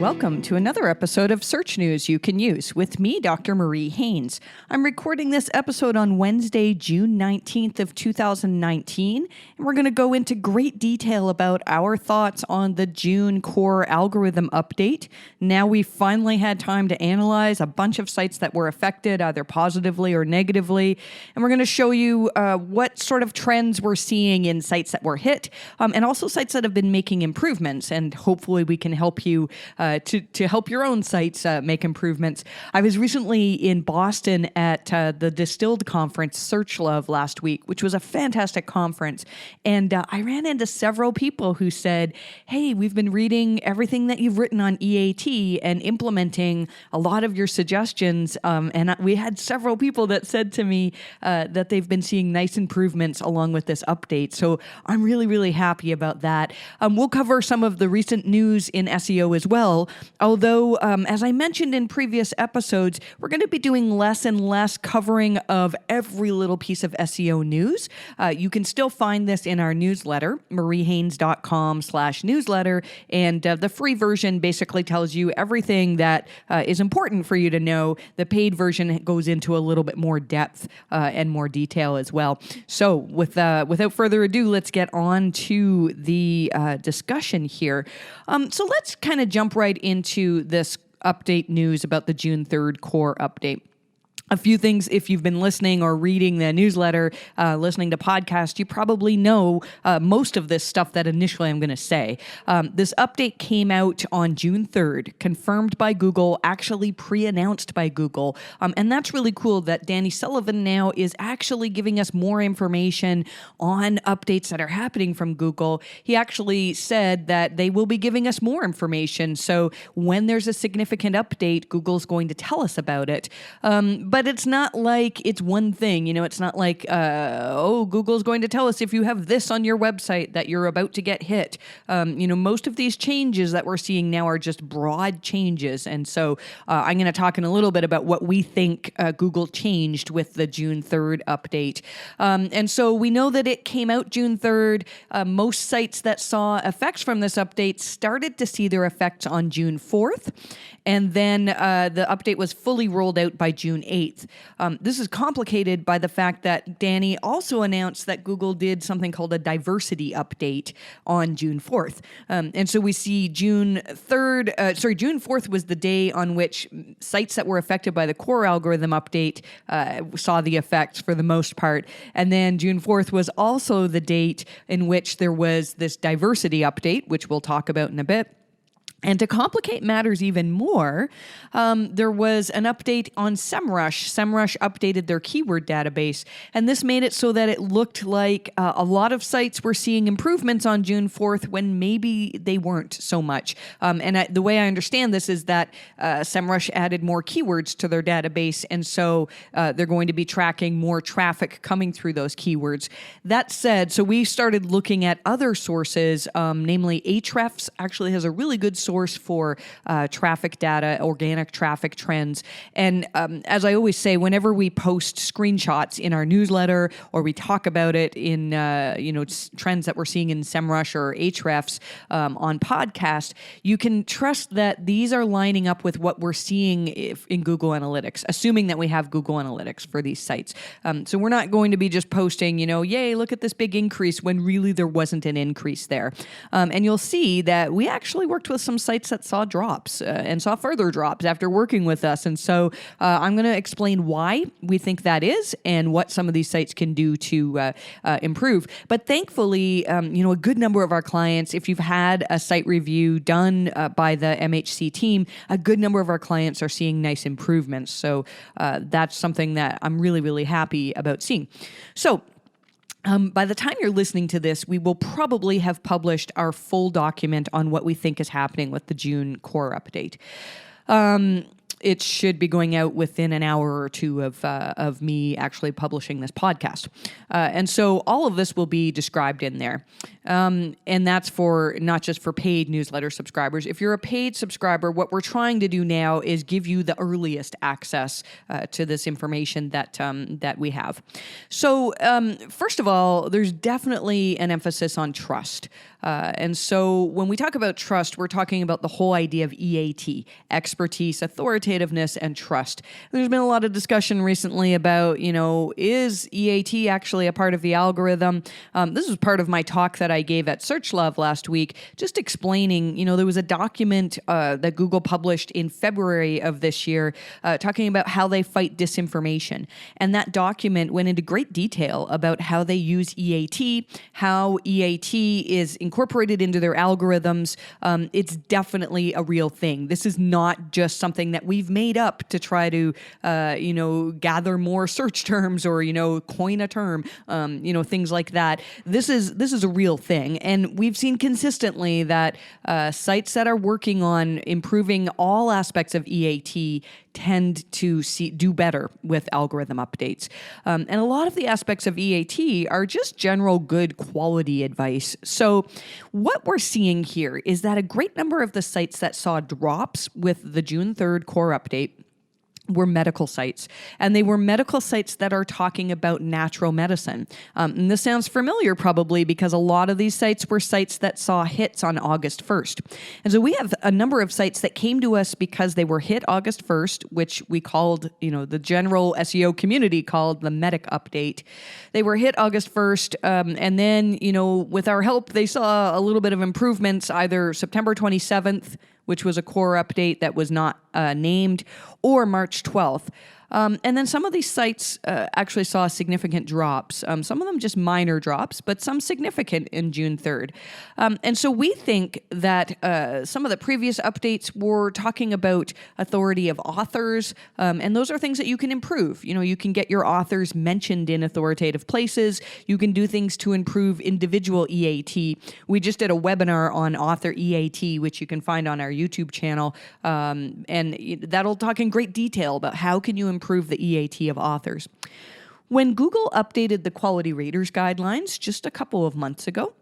Welcome to another episode of Search News You Can Use with me, Dr. Marie Haynes. I'm recording this episode on Wednesday, June 19th of 2019, and we're going to go into great detail about our thoughts on the June core algorithm update. Now we've finally had time to analyze a bunch of sites that were affected, either positively or negatively, and we're going to show you what sort of trends we're seeing in sites that were hit, and also sites that have been making improvements, and hopefully we can help you to help your own sites make improvements. I was recently in Boston at the Distilled Conference, Search Love, last week, which was a fantastic conference. And I ran into several people who said, hey, we've been reading everything that you've written on EAT and implementing a lot of your suggestions. And we had several people that said to me that they've been seeing nice improvements along with this update. So I'm really, really happy about that. We'll cover some of the recent news in SEO as well. Although, as I mentioned in previous episodes, we're going to be doing less and less covering of every little piece of SEO news. You can still find this in our newsletter, mariehaynes.com/newsletter. And the free version basically tells you everything that is important for you to know. The paid version goes into a little bit more depth and more detail as well. So without further ado, let's get on to the discussion here. So let's kind of jump right into this update news about the June 3rd core update. A few things, if you've been listening or reading the newsletter, listening to podcasts, you probably know most of this stuff that initially I'm going to say. This update came out on June 3rd, confirmed by Google, actually pre-announced by Google. And that's really cool that Danny Sullivan now is actually giving us more information on updates that are happening from Google. He actually said that they will be giving us more information. So when there's a significant update, Google's going to tell us about it. But it's not like it's one thing, it's not like, Google's going to tell us if you have this on your website that you're about to get hit. Most of these changes that we're seeing now are just broad changes. And so I'm going to talk in a little bit about what we think Google changed with the June 3rd update. And so we know that it came out June 3rd. Most sites that saw effects from this update started to see their effects on June 4th. And then the update was fully rolled out by June 8th. This is complicated by the fact that Danny also announced that Google did something called a diversity update on June 4th. And so we see June 4th was the day on which sites that were affected by the core algorithm update saw the effects for the most part. And then June 4th was also the date in which there was this diversity update, which we'll talk about in a bit. And to complicate matters even more, there was an update on SEMrush. SEMrush updated their keyword database, and this made it so that it looked like a lot of sites were seeing improvements on June 4th when maybe they weren't so much. The way I understand this is that SEMrush added more keywords to their database, and so they're going to be tracking more traffic coming through those keywords. That said, so we started looking at other sources, namely Ahrefs actually has a really good source for traffic data, organic traffic trends. And as I always say, whenever we post screenshots in our newsletter or we talk about it in trends that we're seeing in SEMrush or Ahrefs on podcast, you can trust that these are lining up with what we're seeing in Google Analytics, assuming that we have Google Analytics for these sites. So we're not going to be just posting, yay, look at this big increase when really there wasn't an increase there. And you'll see that we actually worked with some sites that saw drops and saw further drops after working with us. And so I'm going to explain why we think that is and what some of these sites can do to improve. But thankfully, a good number of our clients, if you've had a site review done by the MHC team, a good number of our clients are seeing nice improvements. So that's something that I'm really, really happy about seeing. So by the time you're listening to this, we will probably have published our full document on what we think is happening with the June core update. It should be going out within an hour or two of me actually publishing this podcast. And so all of this will be described in there. And that's for not just for paid newsletter subscribers. If you're a paid subscriber, what we're trying to do now is give you the earliest access to this information that we have. So first of all, there's definitely an emphasis on trust. And so when we talk about trust, we're talking about the whole idea of EAT, expertise, authoritativeness, and trust. There's been a lot of discussion recently about, is EAT actually a part of the algorithm? This was part of my talk that I gave at Search Love last week, just explaining, there was a document that Google published in February of this year talking about how they fight disinformation. And that document went into great detail about how they use EAT, how EAT is incorporated into their algorithms. It's definitely a real thing. This is not just something that we've made up to try to, gather more search terms or, coin a term, things like that. This is a real thing. And we've seen consistently that sites that are working on improving all aspects of EAT tend to do better with algorithm updates. And a lot of the aspects of EAT are just general good quality advice. So what we're seeing here is that a great number of the sites that saw drops with the June 3rd core update were medical sites. And they were medical sites that are talking about natural medicine. And this sounds familiar probably because a lot of these sites were sites that saw hits on August 1st. And so we have a number of sites that came to us because they were hit August 1st, which we called, the general SEO community called the medic update. They were hit August 1st. And then, with our help, they saw a little bit of improvements either September 27th, which was a core update that was not named, or March 12th. And then some of these sites actually saw significant drops. Some of them just minor drops, but some significant in June 3rd. And so we think that some of the previous updates were talking about authority of authors, and those are things that you can improve. You can get your authors mentioned in authoritative places. You can do things to improve individual EAT. We just did a webinar on author EAT, which you can find on our YouTube channel, and that'll talk in great detail about how can you improve the EAT of authors. When Google updated the quality raters guidelines just a couple of months ago,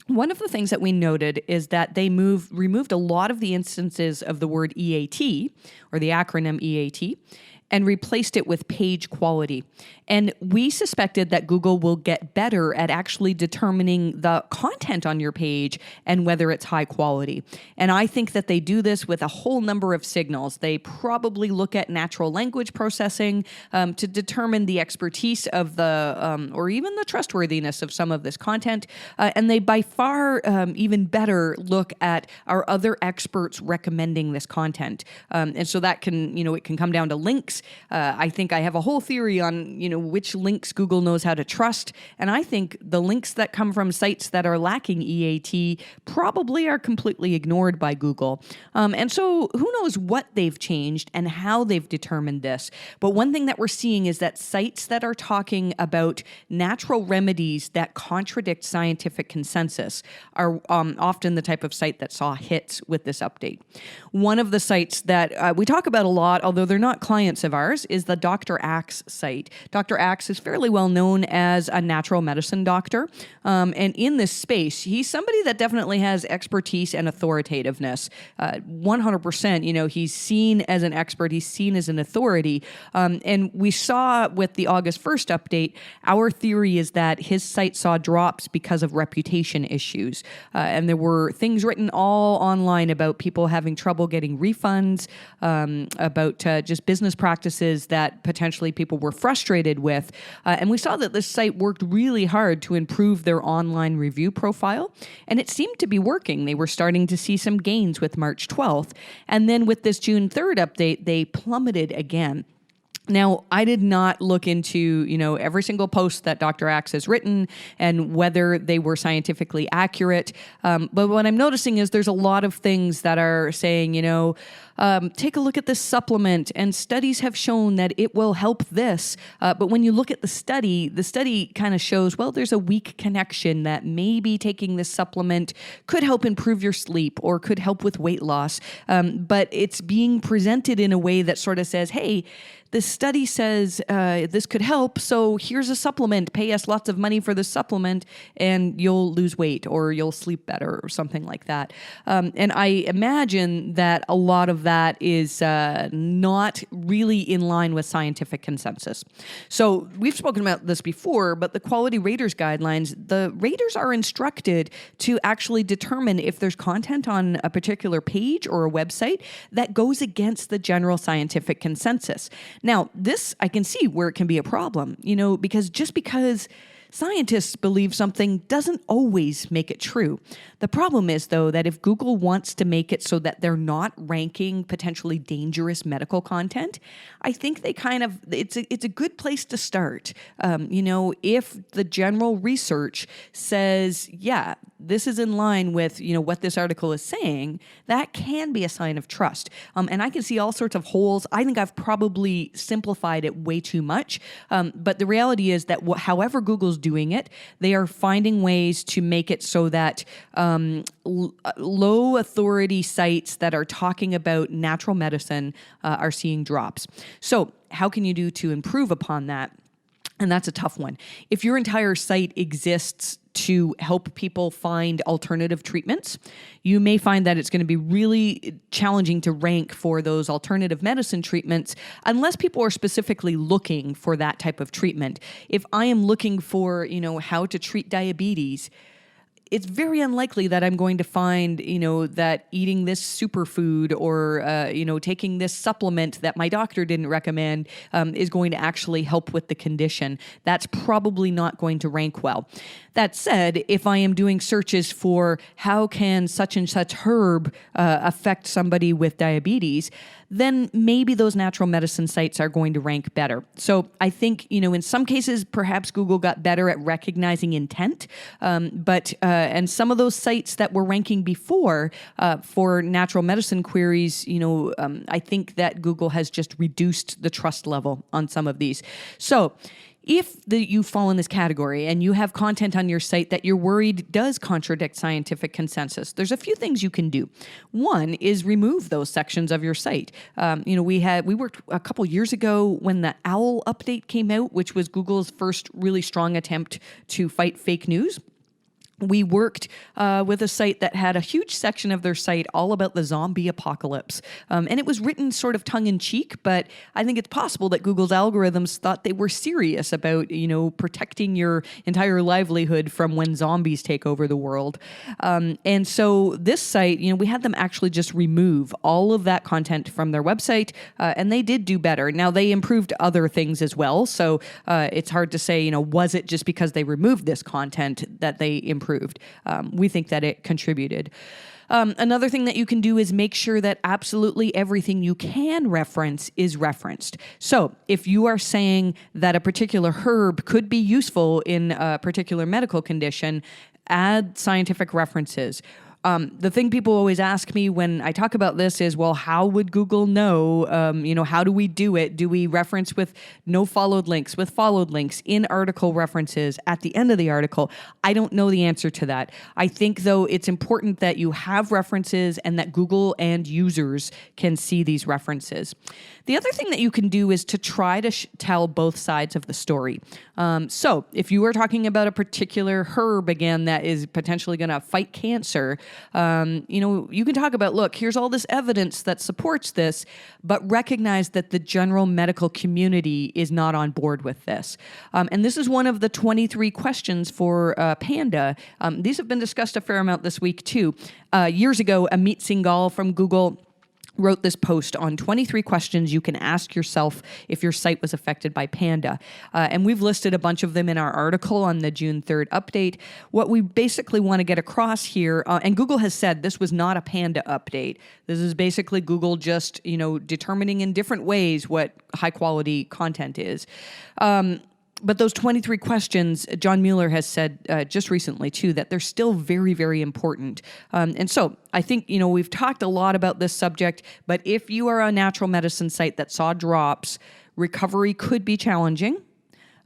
one of the things that we noted is that they removed a lot of the instances of the word EAT, or the acronym EAT, and replaced it with page quality. And we suspected that Google will get better at actually determining the content on your page and whether it's high quality. And I think that they do this with a whole number of signals. They probably look at natural language processing to determine the expertise of or even the trustworthiness of some of this content. And they by far even better look at are other experts recommending this content. And so that can, it can come down to links. I think I have a whole theory on, which links Google knows how to trust. And I think the links that come from sites that are lacking EAT probably are completely ignored by Google. And so who knows what they've changed and how they've determined this. But one thing that we're seeing is that sites that are talking about natural remedies that contradict scientific consensus are often the type of site that saw hits with this update. One of the sites that we talk about a lot, although they're not clients of ours, is the Dr. Axe site. Dr. Axe is fairly well known as a natural medicine doctor. And in this space, he's somebody that definitely has expertise and authoritativeness. 100%, he's seen as an expert, he's seen as an authority. And we saw with the August 1st update, our theory is that his site saw drops because of reputation issues. And there were things written all online about people having trouble getting refunds, about just business practices that potentially people were frustrated with. And we saw that this site worked really hard to improve their online review profile, and it seemed to be working. They were starting to see some gains with March 12th. And then with this June 3rd update, they plummeted again. Now, I did not look into, every single post that Dr. Axe has written and whether they were scientifically accurate. But what I'm noticing is there's a lot of things that are saying, take a look at this supplement and studies have shown that it will help this. But when you look at the study kind of shows, well, there's a weak connection that maybe taking this supplement could help improve your sleep or could help with weight loss. But it's being presented in a way that sort of says, hey, this study says this could help, so here's a supplement, pay us lots of money for this supplement and you'll lose weight or you'll sleep better or something like that. And I imagine that a lot of that is not really in line with scientific consensus. So we've spoken about this before, but the quality raters guidelines, the raters are instructed to actually determine if there's content on a particular page or a website that goes against the general scientific consensus. Now, this I can see where it can be a problem, because just because scientists believe something doesn't always make it true. The problem is, though, that if Google wants to make it so that they're not ranking potentially dangerous medical content, I think they it's a good place to start. If the general research says, yeah, this is in line with, what this article is saying, that can be a sign of trust. And I can see all sorts of holes. I think I've probably simplified it way too much. But the reality is that however Google's doing it, they are finding ways to make it so that low authority sites that are talking about natural medicine are seeing drops. So how can you do to improve upon that? And that's a tough one. If your entire site exists to help people find alternative treatments, you may find that it's going to be really challenging to rank for those alternative medicine treatments unless people are specifically looking for that type of treatment. If I am looking for, how to treat diabetes, it's very unlikely that I'm going to find, that eating this superfood or, taking this supplement that my doctor didn't recommend is going to actually help with the condition. That's probably not going to rank well. That said, if I am doing searches for how can such and such herb affect somebody with diabetes, then maybe those natural medicine sites are going to rank better. So I think, in some cases, perhaps Google got better at recognizing intent, and some of those sites that were ranking before for natural medicine queries, I think that Google has just reduced the trust level on some of these. So if you fall in this category and you have content on your site that you're worried does contradict scientific consensus, there's a few things you can do. One is remove those sections of your site. We worked a couple years ago when the OWL update came out, which was Google's first really strong attempt to fight fake news. We worked with a site that had a huge section of their site all about the zombie apocalypse. And it was written sort of tongue-in-cheek, but I think it's possible that Google's algorithms thought they were serious about, protecting your entire livelihood from when zombies take over the world. And so this site, we had them actually just remove all of that content from their website, and they did do better. Now, they improved other things as well, so it's hard to say, was it just because they removed this content that they improved? We think that it contributed. Another thing that you can do is make sure that absolutely everything you can reference is referenced. So if you are saying that a particular herb could be useful in a particular medical condition, add scientific references. The thing people always ask me when I talk about this is, well, how would Google know? How do we do it? Do we reference with no followed links, with followed links, in article references, at the end of the article? I don't know the answer to that. I think, though, it's important that you have references and that Google and users can see these references. The other thing that you can do is to try to tell both sides of the story. So if you are talking about a particular herb, again, that is potentially going to fight cancer, you can talk about, look, here's all this evidence that supports this, but recognize that the general medical community is not on board with this. And this is one of the 23 questions for Panda. These have been discussed a fair amount this week, too. Years ago, Amit Singhal from Google wrote this post on 23 questions you can ask yourself if your site was affected by Panda. And we've listed a bunch of them in our article on the June 3rd update. What we basically want to get across here, and Google has said this was not a Panda update. This is basically Google just, determining in different ways what high quality content is. But those 23 questions, John Mueller has said just recently, too, that they're still very, very important. And so I think, we've talked a lot about this subject, but if you are a natural medicine site that saw drops, recovery could be challenging.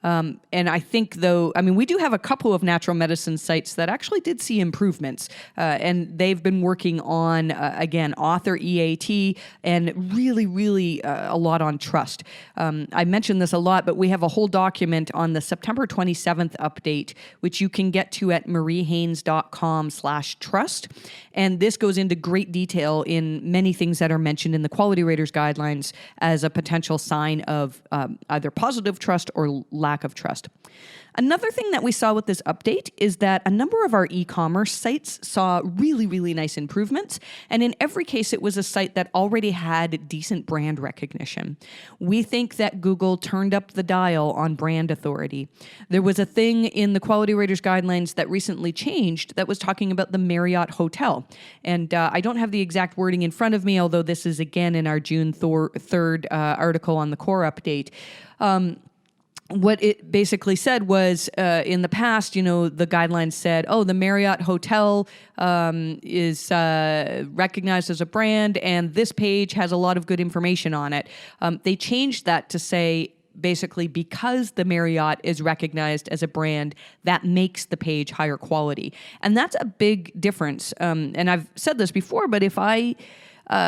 And I think, though, I mean, we do have a couple of natural medicine sites that actually did see improvements, and they've been working on, again, author EAT and really a lot on trust. I mentioned this a lot, but we have a whole document on the September 27th update, which you can get to at mariehaynes.com/trust. And this goes into great detail in many things that are mentioned in the Quality Raters guidelines as a potential sign of either positive trust or lack of trust. Another thing that we saw with this update is that a number of our e-commerce sites saw really nice improvements. And in every case, it was a site that already had decent brand recognition. We think that Google turned up the dial on brand authority. There was a thing in the Quality Raters guidelines that recently changed that was talking about the Marriott Hotel. And I don't have the exact wording in front of me, although this is again in our June 3rd article on the core update. What it basically said was, in the past, the guidelines said, the Marriott Hotel is recognized as a brand, and this page has a lot of good information on it. They changed that to say, basically, because the Marriott is recognized as a brand, that makes the page higher quality. And that's a big difference. And I've said this before, but if I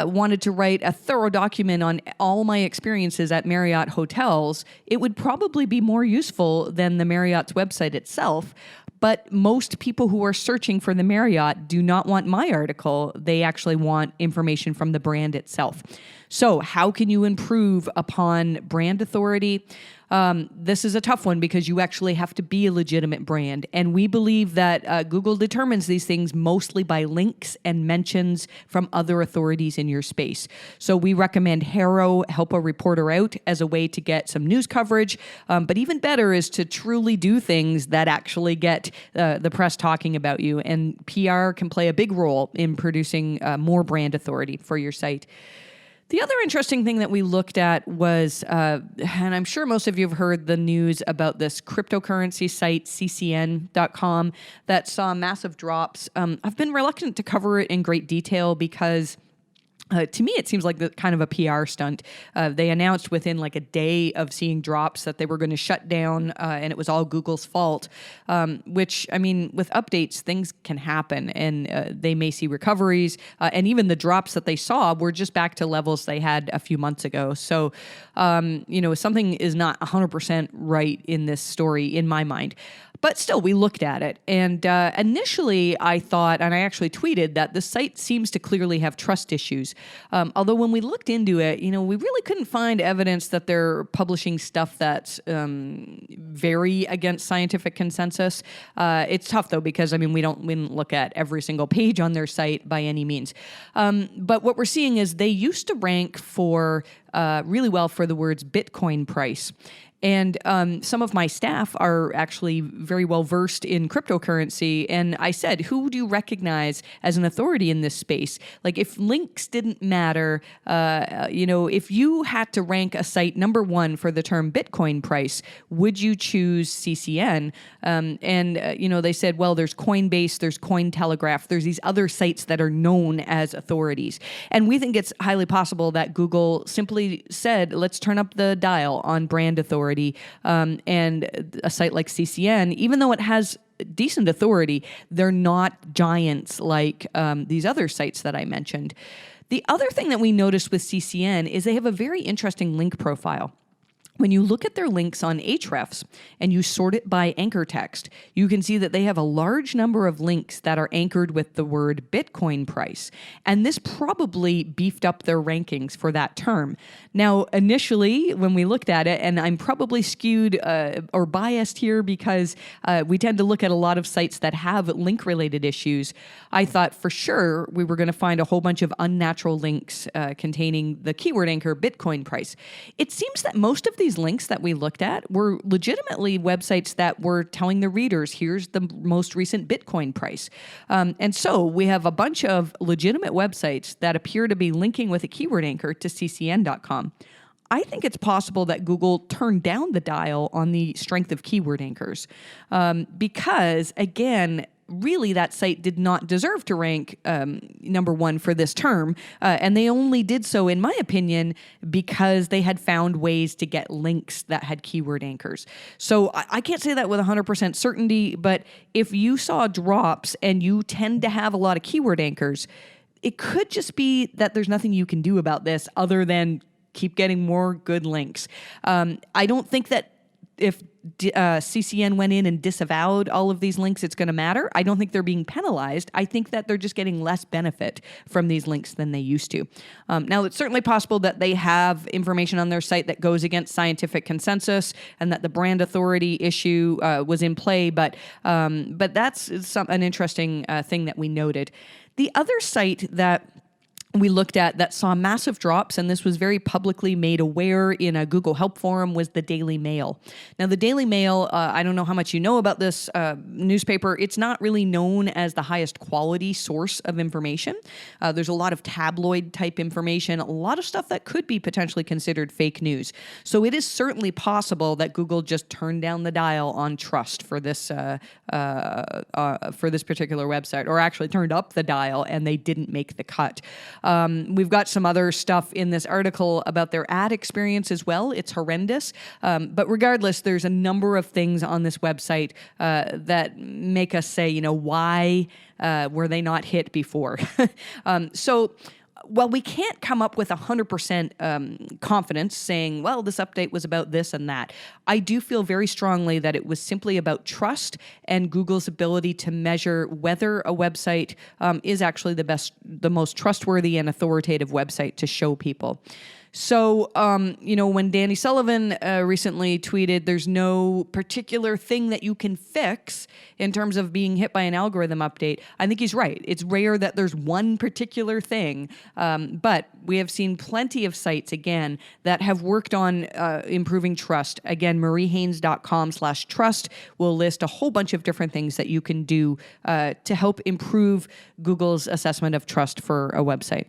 wanted to write a thorough document on all my experiences at Marriott hotels, it would probably be more useful than the Marriott's website itself. But most people who are searching for the Marriott do not want my article. They actually want information from the brand itself. So how can you improve upon brand authority? This is a tough one because you actually have to be a legitimate brand. And we believe that Google determines these things mostly by links and mentions from other authorities in your space. So we recommend HARO, Help a Reporter Out, as a way to get some news coverage. But even better is to truly do things that actually get the press talking about you. And PR can play a big role in producing more brand authority for your site. The other interesting thing that we looked at was, and I'm sure most of you have heard the news about this cryptocurrency site, ccn.com, that saw massive drops. I've been reluctant to cover it in great detail because to me, it seems like kind of a PR stunt. They announced within like a day of seeing drops that they were going to shut down, and it was all Google's fault, which, I mean, with updates, things can happen, and they may see recoveries, and even the drops that they saw were just back to levels they had a few months ago. So, something is not 100% right in this story, in my mind. But still, we looked at it. And initially, I thought, and I actually tweeted, that the site seems to clearly have trust issues. Although when we looked into it, we really couldn't find evidence that they're publishing stuff that's very against scientific consensus. It's tough, though, because, we didn't look at every single page on their site by any means. But what we're seeing is they used to rank for really well for the words Bitcoin price. And some of my staff are actually very well versed in cryptocurrency. And I said, who do you recognize as an authority in this space? Like, if links didn't matter, if you had to rank a site number one for the term Bitcoin price, would you choose CCN? They said, well, there's Coinbase, there's Cointelegraph, there's these other sites that are known as authorities. And we think it's highly possible that Google simply said, let's turn up the dial on brand authority. And a site like CCN, even though it has decent authority, they're not giants like these other sites that I mentioned. The other thing that we noticed with CCN is they have a very interesting link profile. When you look at their links on Ahrefs and you sort it by anchor text, you can see that they have a large number of links that are anchored with the word Bitcoin price. And this probably beefed up their rankings for that term. Now, initially, when we looked at it, and I'm probably skewed or biased here because we tend to look at a lot of sites that have link-related issues, I thought for sure we were going to find a whole bunch of unnatural links containing the keyword anchor Bitcoin price. It seems that most of these links that we looked at were legitimately websites that were telling the readers, here's the most recent Bitcoin price. And so we have a bunch of legitimate websites that appear to be linking with a keyword anchor to ccn.com. I think it's possible that Google turned down the dial on the strength of keyword anchors because, again, really that site did not deserve to rank number one for this term. And they only did so, in my opinion, because they had found ways to get links that had keyword anchors. So I can't say that with 100% certainty, but if you saw drops and you tend to have a lot of keyword anchors, it could just be that there's nothing you can do about this other than keep getting more good links. I don't think that if CCN went in and disavowed all of these links, it's going to matter. I don't think they're being penalized. I think that they're just getting less benefit from these links than they used to. Now, it's certainly possible that they have information on their site that goes against scientific consensus and that the brand authority issue was in play, but that's an interesting thing that we noted. The other site that we looked at that saw massive drops, and this was very publicly made aware in a Google Help forum, was the Daily Mail. Now, the Daily Mail, I don't know how much you know about this newspaper. It's not really known as the highest quality source of information. There's a lot of tabloid type information, a lot of stuff that could be potentially considered fake news. So it is certainly possible that Google just turned down the dial on trust for this particular website, or actually turned up the dial and they didn't make the cut. We've got some other stuff in this article about their ad experience as well. It's horrendous. But regardless, there's a number of things on this website that make us say, why were they not hit before? So while we can't come up with 100% confidence saying, well, this update was about this and that, I do feel very strongly that it was simply about trust and Google's ability to measure whether a website is actually the most trustworthy and authoritative website to show people. So, when Danny Sullivan recently tweeted, there's no particular thing that you can fix in terms of being hit by an algorithm update, I think he's right. It's rare that there's one particular thing, but we have seen plenty of sites, again, that have worked on improving trust. Again, mariehaynes.com/trust will list a whole bunch of different things that you can do to help improve Google's assessment of trust for a website.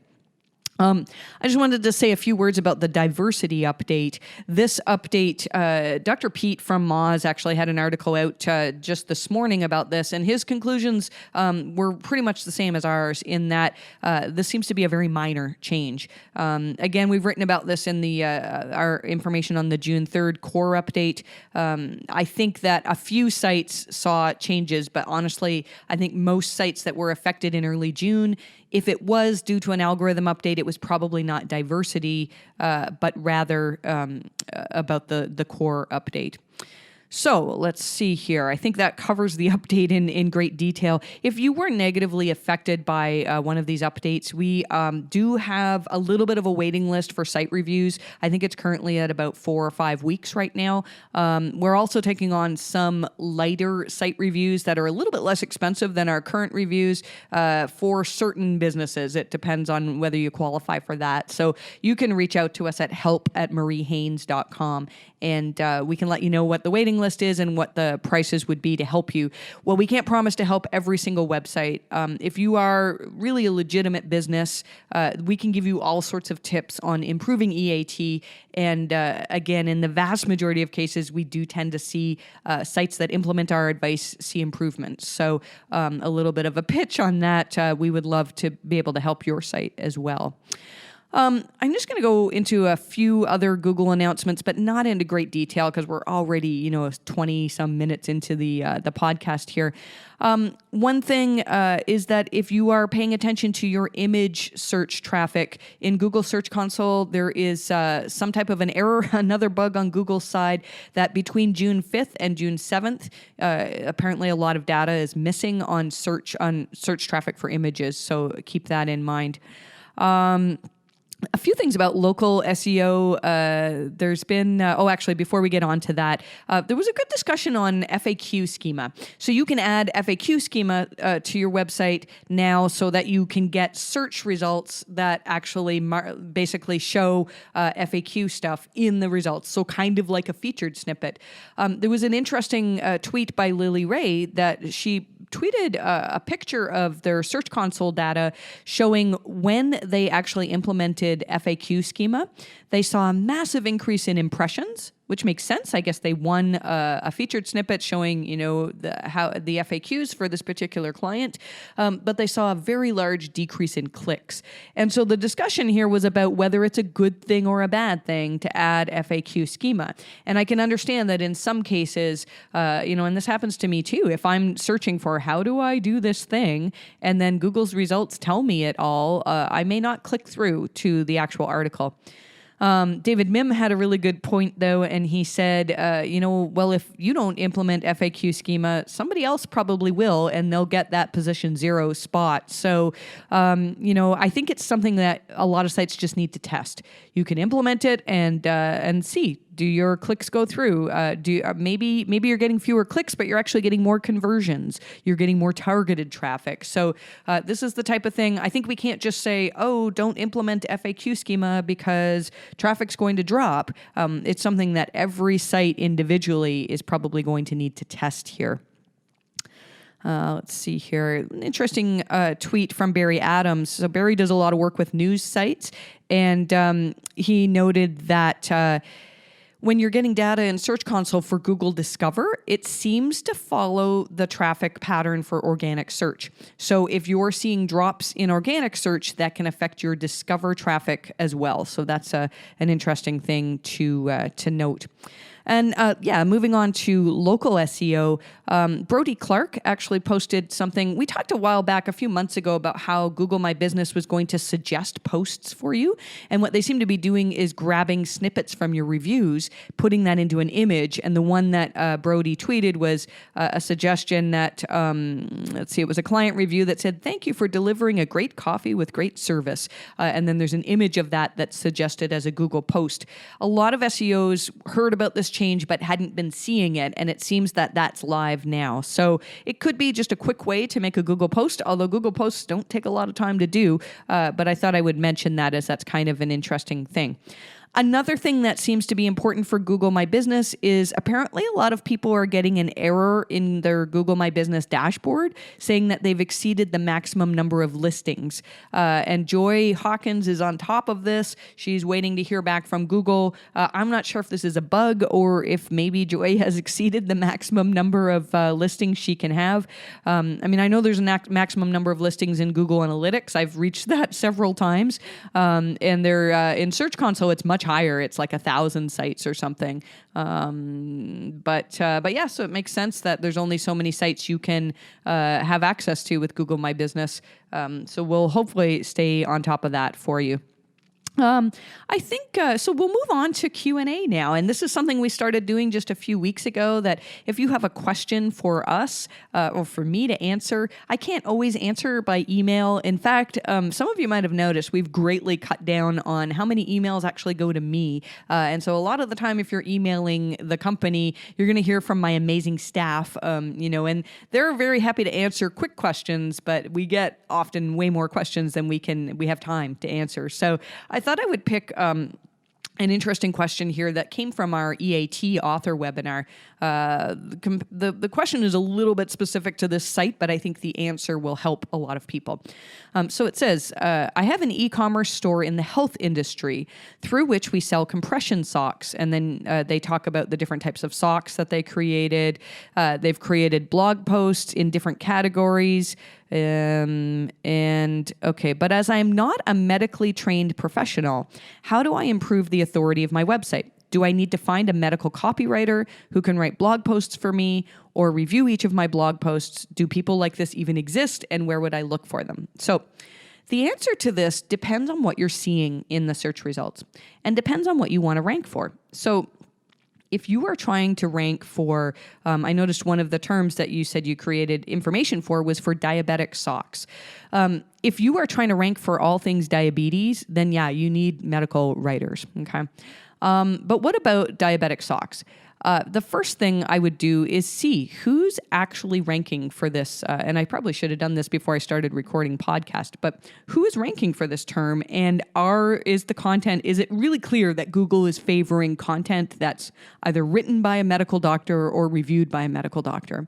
I just wanted to say a few words about the diversity update. This update, Dr. Pete from Moz actually had an article out just this morning about this, and his conclusions were pretty much the same as ours in that this seems to be a very minor change. Again, we've written about this in our information on the June 3rd core update. I think that a few sites saw changes, but honestly, I think most sites that were affected in early June, if it was due to an algorithm update, it was probably not diversity, but rather about the core update. So let's see here. I think that covers the update in great detail. If you were negatively affected by one of these updates, we do have a little bit of a waiting list for site reviews. I think it's currently at about 4 or 5 weeks right now. We're also taking on some lighter site reviews that are a little bit less expensive than our current reviews for certain businesses. It depends on whether you qualify for that. So you can reach out to us at help@mariehaynes.com, and we can let you know what the waiting list is and what the prices would be to help you. Well, we can't promise to help every single website. If you are really a legitimate business, we can give you all sorts of tips on improving EAT. And again, in the vast majority of cases, we do tend to see sites that implement our advice see improvements. So a little bit of a pitch on that. We would love to be able to help your site as well. I'm just going to go into a few other Google announcements, but not into great detail because we're already, 20 some minutes into the podcast here. One thing is that if you are paying attention to your image search traffic in Google Search Console, there is some type of an error, another bug on Google's side, that between June 5th and June 7th, apparently a lot of data is missing on search traffic for images. So keep that in mind. A few things about local SEO. There's been, actually, before we get on to that, there was a good discussion on FAQ schema. So you can add FAQ schema to your website now so that you can get search results that actually basically show FAQ stuff in the results. So kind of like a featured snippet. There was an interesting tweet by Lily Ray that she tweeted a picture of their Search Console data showing when they actually implemented FAQ schema. They saw a massive increase in impressions which makes sense. I guess they won a featured snippet showing, how the FAQs for this particular client, but they saw a very large decrease in clicks. And so the discussion here was about whether it's a good thing or a bad thing to add FAQ schema. And I can understand that in some cases, and this happens to me too, if I'm searching for how do I do this thing, and then Google's results tell me it all, I may not click through to the actual article. David Mim had a really good point, though, and he said, well, if you don't implement FAQ schema, somebody else probably will, and they'll get that position 0 spot. So, I think it's something that a lot of sites just need to test. You can implement it and see. Do your clicks go through? Maybe you're getting fewer clicks, but you're actually getting more conversions. You're getting more targeted traffic. So this is the type of thing. I think we can't just say, oh, don't implement FAQ schema because traffic's going to drop. It's something that every site individually is probably going to need to test here. Let's see here. An interesting tweet from Barry Adams. So Barry does a lot of work with news sites, and he noted that when you're getting data in Search Console for Google Discover, it seems to follow the traffic pattern for organic search. So if you're seeing drops in organic search, that can affect your Discover traffic as well. So that's an interesting thing to note. And moving on to local SEO, Brody Clark actually posted something. We talked a while back, a few months ago, about how Google My Business was going to suggest posts for you. And what they seem to be doing is grabbing snippets from your reviews, putting that into an image. And the one that Brody tweeted was a suggestion that, it was a client review that said, "Thank you for delivering a great coffee with great service." And then there's an image of that that's suggested as a Google post. A lot of SEOs heard about this change but hadn't been seeing it, and it seems that that's live now. So it could be just a quick way to make a Google post, although Google posts don't take a lot of time to do, but I thought I would mention that as that's kind of an interesting thing. Another thing that seems to be important for Google My Business is apparently a lot of people are getting an error in their Google My Business dashboard saying that they've exceeded the maximum number of listings. And Joy Hawkins is on top of this. She's waiting to hear back from Google. I'm not sure if this is a bug or if maybe Joy has exceeded the maximum number of listings she can have. I know there's a maximum number of listings in Google Analytics. I've reached that several times. And they're in Search Console, it's much higher. It's like 1,000 sites or something. But yeah, so it makes sense that there's only so many sites you can have access to with Google My Business. So we'll hopefully stay on top of that for you. I think, so we'll move on to Q&A now. And this is something we started doing just a few weeks ago, that if you have a question for us or for me to answer, I can't always answer by email. In fact, some of you might have noticed we've greatly cut down on how many emails actually go to me. And so a lot of the time, if you're emailing the company, you're going to hear from my amazing staff, and they're very happy to answer quick questions, but we get often way more questions than we have time to answer. So I thought I would pick an interesting question here that came from our EAT author webinar. The question is a little bit specific to this site, but I think the answer will help a lot of people. So it says, I have an e-commerce store in the health industry through which we sell compression socks. And then they talk about the different types of socks that they created. They've created blog posts in different categories. But as I am not a medically trained professional, how do I improve the authority of my website? Do I need to find a medical copywriter who can write blog posts for me or review each of my blog posts? Do people like this even exist, and where would I look for them? So the answer to this depends on what you're seeing in the search results and depends on what you want to rank for. So if you are trying to rank for, I noticed one of the terms that you said you created information for was for diabetic socks. If you are trying to rank for all things diabetes, then yeah, you need medical writers, okay? But what about diabetic socks? The first thing I would do is see who's actually ranking for this. And I probably should have done this before I started recording podcast, but who is ranking for this term? And is it really clear that Google is favoring content that's either written by a medical doctor or reviewed by a medical doctor?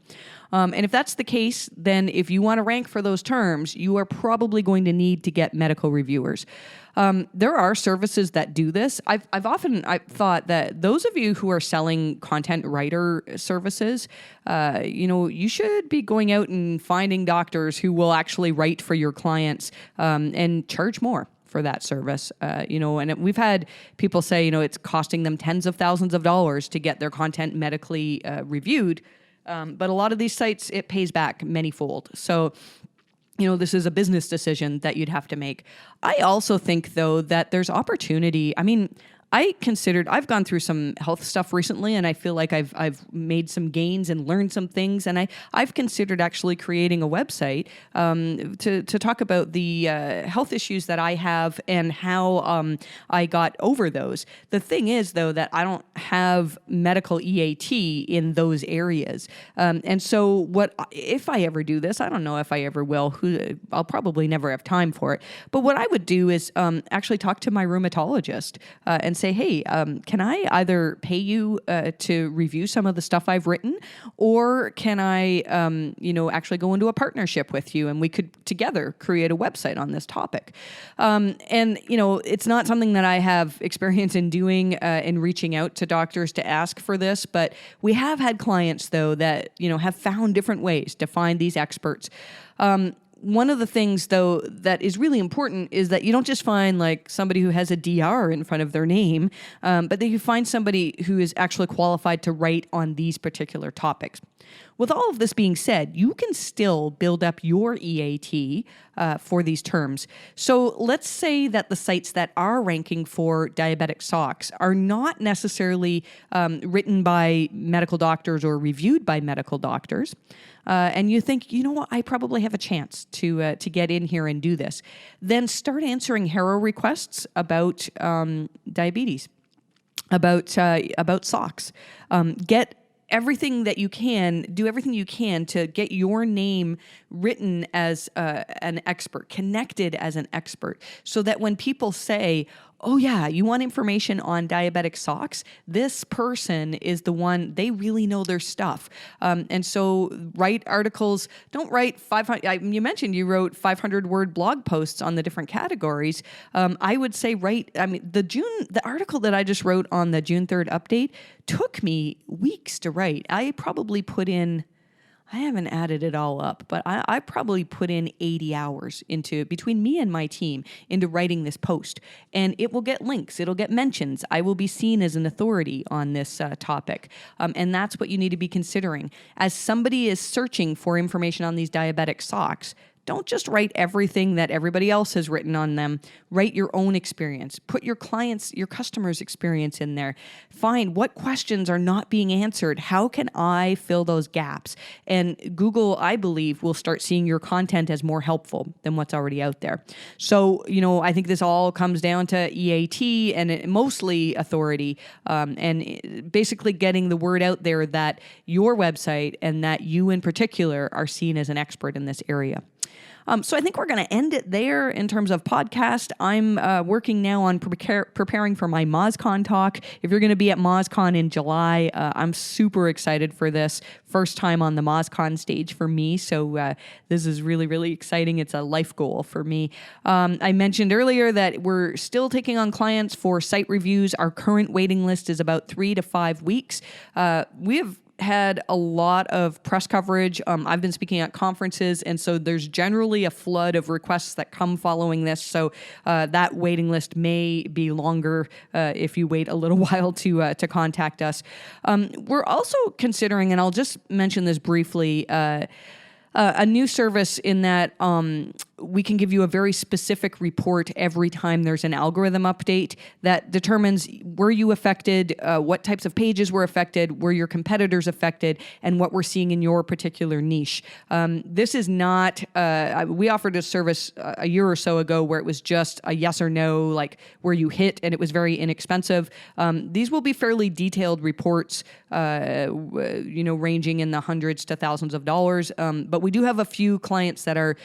And if that's the case, then if you want to rank for those terms, you are probably going to need to get medical reviewers. There are services that do this. I've thought that those of you who are selling content writer services, you should be going out and finding doctors who will actually write for your clients and charge more for that service. And we've had people say, it's costing them tens of thousands of dollars to get their content medically reviewed. But a lot of these sites, it pays back manyfold. So, this is a business decision that you'd have to make. I also think, though, that there's opportunity. I mean, I've gone through some health stuff recently, and I feel like I've made some gains and learned some things. And I've considered actually creating a website to talk about the health issues that I have and how I got over those. The thing is, though, that I don't have medical EAT in those areas. And so if I ever do this, I don't know if I ever will. I'll probably never have time for it. But what I would do is actually talk to my rheumatologist and say, hey, can I either pay you to review some of the stuff I've written, or can I, actually go into a partnership with you and we could together create a website on this topic? It's not something that I have experience in doing in reaching out to doctors to ask for this, but we have had clients, though, that, have found different ways to find these experts. One of the things, though, that is really important is that you don't just find like somebody who has a DR in front of their name, but that you find somebody who is actually qualified to write on these particular topics. With all of this being said, you can still build up your EAT for these terms. So let's say that the sites that are ranking for diabetic socks are not necessarily written by medical doctors or reviewed by medical doctors. And you think, what, I probably have a chance to get in here and do this. Then start answering HARO requests about diabetes, about socks. Get everything that you can, do everything you can to get your name written as an expert, connected as an expert, so that when people say, oh yeah, you want information on diabetic socks? This person is the one, they really know their stuff. And so write articles, don't write 500, you mentioned you wrote 500 word blog posts on the different categories. I would say the article that I just wrote on the June 3rd update took me weeks to write. I haven't added it all up, but I probably put in 80 hours between me and my team into writing this post. And it will get links. It'll get mentions. I will be seen as an authority on this topic. And that's what you need to be considering. As somebody is searching for information on these diabetic socks, don't just write everything that everybody else has written on them. Write your own experience. Put your customers' experience in there. Find what questions are not being answered. How can I fill those gaps? And Google, I believe, will start seeing your content as more helpful than what's already out there. So, I think this all comes down to EAT and mostly authority, and basically getting the word out there that your website and that you in particular are seen as an expert in this area. So I think we're going to end it there in terms of podcast. I'm working now on preparing for my MozCon talk. If you're going to be at MozCon in July, I'm super excited for this. First time on the MozCon stage for me. So this is really, really exciting. It's a life goal for me. I mentioned earlier that we're still taking on clients for site reviews. Our current waiting list is about 3 to 5 weeks. We have had a lot of press coverage. I've been speaking at conferences, and so there's generally a flood of requests that come following this. So that waiting list may be longer if you wait a little while to contact us. We're also considering, and I'll just mention this briefly, a new service in that we can give you a very specific report every time there's an algorithm update that determines were you affected, what types of pages were affected, were your competitors affected, and what we're seeing in your particular niche. This is not, we offered a service a year or so ago where it was just a yes or no, like where you hit, and it was very inexpensive. These will be fairly detailed reports, ranging in the hundreds to thousands of dollars. But we do have a few clients that are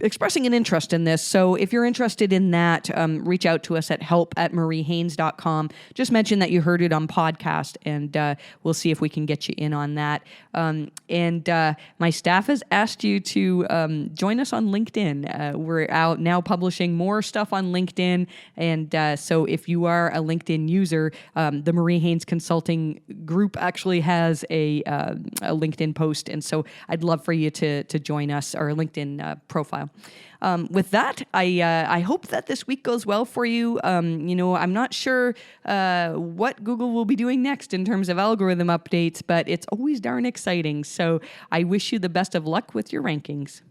expressing an interest in this. So if you're interested in that, reach out to us at help@mariehaynes.com. Just mention that you heard it on podcast, and we'll see if we can get you in on that. And my staff has asked you to join us on LinkedIn. We're out now publishing more stuff on LinkedIn. And so if you are a LinkedIn user, the Marie Haynes Consulting Group actually has a LinkedIn post. And so I'd love for you to join us, our LinkedIn profile. With that, I hope that this week goes well for you. I'm not sure what Google will be doing next in terms of algorithm updates, but it's always darn exciting. So I wish you the best of luck with your rankings.